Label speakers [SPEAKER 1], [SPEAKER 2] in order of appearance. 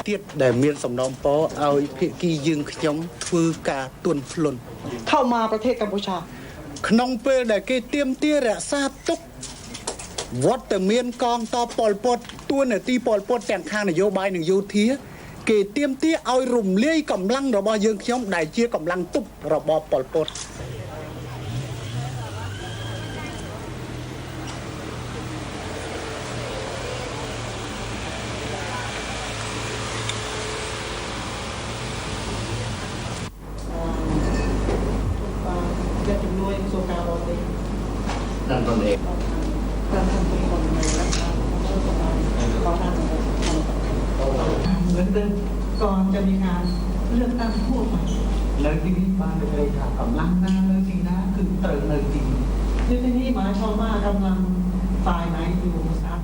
[SPEAKER 1] ទៀតដែលមានសំណូមពរឲ្យភាគីយើងខ្ញុំធ្វើការទួនភ្លុន
[SPEAKER 2] เข้ามาประเทศกัมพูชา
[SPEAKER 1] ក្នុងពេលដែលគេទាមទាររក្សាទុកវត្តមានកងតបប៉ុលពតទួនាទីប៉ុលពតទាំងខាងនយោបាយនិងយោធាគេទាមទារឲ្យរំលាយកម្លាំងរបស់យើងខ្ញុំដែលជាកម្លាំងទប់របបប៉ុលពត
[SPEAKER 2] ជំនួយក្រសួងការបរទេស
[SPEAKER 1] นั่นตนเอง
[SPEAKER 2] การทำตัวของในรัฐบาลของทางเหมือนเดิมก่อนจะมีการเลือกตั้งทั่วไปแล้วที่นี่บ้านเลยค่ะกำลังนานเลยจริงนะคือเติร์เลยจริงที่นี่หมายความว่ากำลังฝ่ายไหนอยู่สาม